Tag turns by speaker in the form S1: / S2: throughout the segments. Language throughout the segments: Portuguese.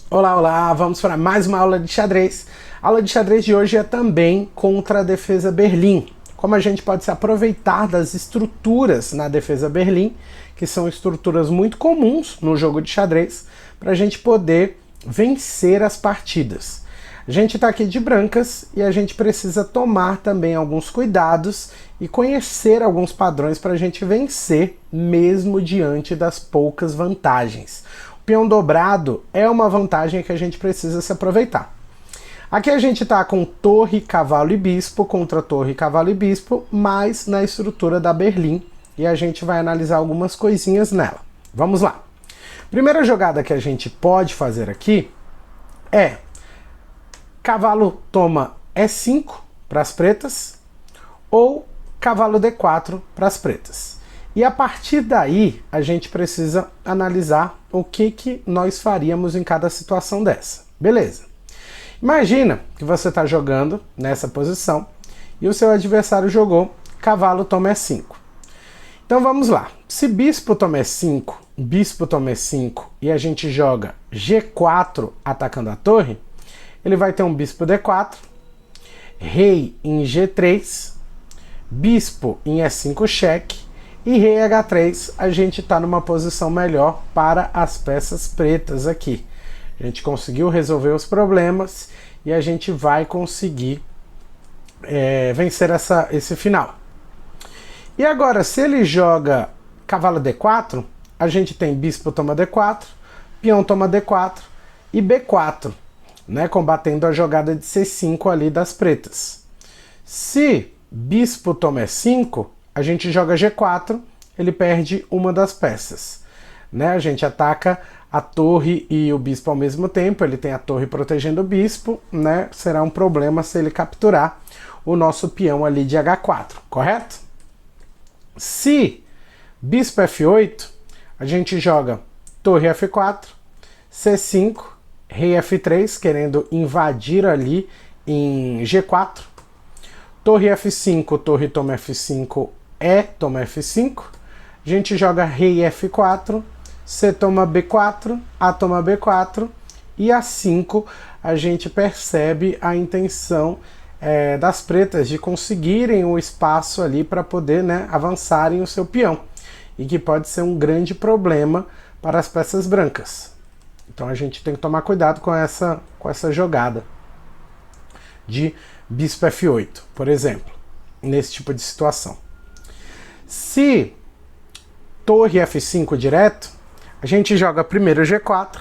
S1: Olá, olá! Vamos para mais uma aula de xadrez. A aula de xadrez de hoje é também contra a defesa Berlim. Como a gente pode se aproveitar das estruturas na defesa Berlim, que são estruturas muito comuns no jogo de xadrez, para a gente poder vencer as partidas. A gente está aqui de brancas e a gente precisa tomar também alguns cuidados e conhecer alguns padrões para a gente vencer, mesmo diante das poucas vantagens. O peão dobrado é uma vantagem que a gente precisa se aproveitar. Aqui a gente está com torre, cavalo e bispo contra torre, cavalo e bispo, mas na estrutura da Berlim, e a gente vai analisar algumas coisinhas nela. Vamos lá. Primeira jogada que a gente pode fazer aqui é cavalo toma E5 para as pretas ou cavalo D4 para as pretas. E a partir daí a gente precisa analisar o que nós faríamos em cada situação dessa. Beleza. Imagina que você está jogando nessa posição e o seu adversário jogou cavalo toma E5. Então vamos lá. Se bispo toma E5, bispo toma E5 e a gente joga G4 atacando a torre, ele vai ter um bispo D4, rei em G3, bispo em E5 cheque e rei H3. A gente está numa posição melhor para as peças pretas aqui. A gente conseguiu resolver os problemas e a gente vai conseguir vencer esse final. E agora, se ele joga cavalo D4, a gente tem bispo toma D4, peão toma D4 e B4. Né, combatendo a jogada de C5 ali das pretas. Se bispo toma E5, a gente joga G4, ele perde uma das peças. Né, a gente ataca a torre e o bispo ao mesmo tempo, ele tem a torre protegendo o bispo, né, será um problema se ele capturar o nosso peão ali de H4, correto? Se bispo F8, a gente joga torre F4, C5, rei F3, querendo invadir ali em G4. Torre F5, torre toma F5, E toma F5. A gente joga rei F4, C toma B4, A toma B4. E A5 a gente percebe a intenção das pretas de conseguirem o espaço ali para poder, né, avançarem o seu peão. E que pode ser um grande problema para as peças brancas. Então a gente tem que tomar cuidado com essa jogada de bispo F8, por exemplo, nesse tipo de situação. Se torre F5 direto, a gente joga primeiro G4,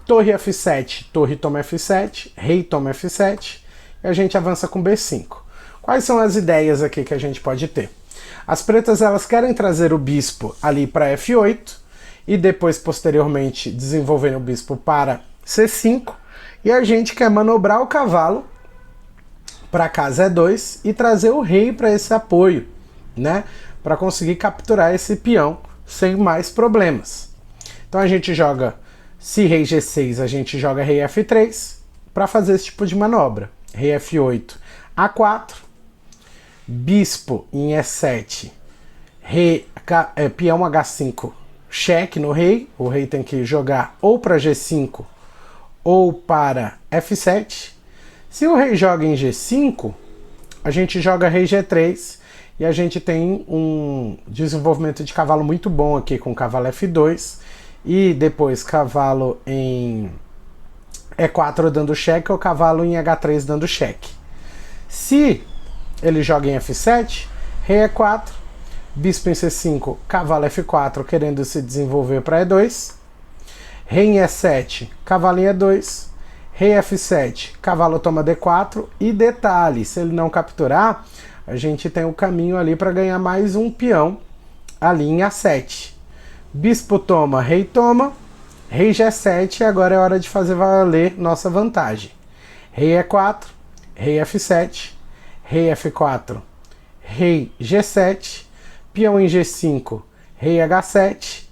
S1: torre F7, torre toma F7, rei toma F7, e a gente avança com B5. Quais são as ideias aqui que a gente pode ter? As pretas, elas querem trazer o bispo ali para F8, e depois, posteriormente, desenvolvendo o bispo para C5, e a gente quer manobrar o cavalo para casa E2 e trazer o rei para esse apoio, né? Para conseguir capturar esse peão sem mais problemas. Então a gente joga, se rei G6, a gente joga rei F3 para fazer esse tipo de manobra. Rei F8, A4, bispo em E7, peão H5, cheque no rei, o rei tem que jogar ou para G5 ou para F7. Se o rei joga em G5, a gente joga rei G3 e a gente tem um desenvolvimento de cavalo muito bom aqui com cavalo F2 e depois cavalo em E4 dando cheque ou cavalo em H3 dando cheque. Se ele joga em F7, rei E4, bispo em C5, cavalo F4 querendo se desenvolver para E2, rei em E7, cavalo em E2, rei F7, cavalo toma D4 e detalhe, se ele não capturar, a gente tem o caminho ali para ganhar mais um peão ali em A7. Bispo toma, rei G7 e agora é hora de fazer valer nossa vantagem. Rei E4, rei F7, rei F4, rei G7, peão em G5, rei H7,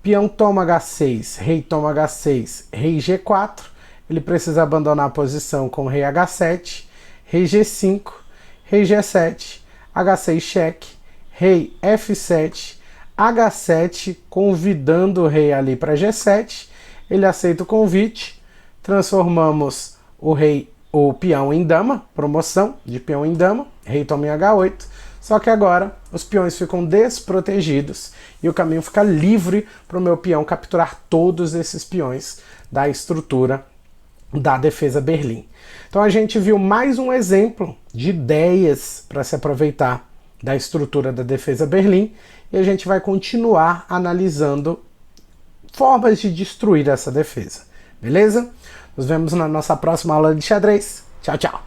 S1: peão toma H6, rei toma H6, rei G4, ele precisa abandonar a posição com rei H7, rei G5, rei G7, H6 cheque, rei F7, H7, convidando o rei ali para G7. Ele aceita o convite, transformamos o peão em dama, promoção de peão em dama, rei toma em H8, só que agora os peões ficam desprotegidos e o caminho fica livre para o meu peão capturar todos esses peões da estrutura da defesa Berlim. Então a gente viu mais um exemplo de ideias para se aproveitar da estrutura da defesa Berlim e a gente vai continuar analisando formas de destruir essa defesa, beleza? Nos vemos na nossa próxima aula de xadrez. Tchau, tchau!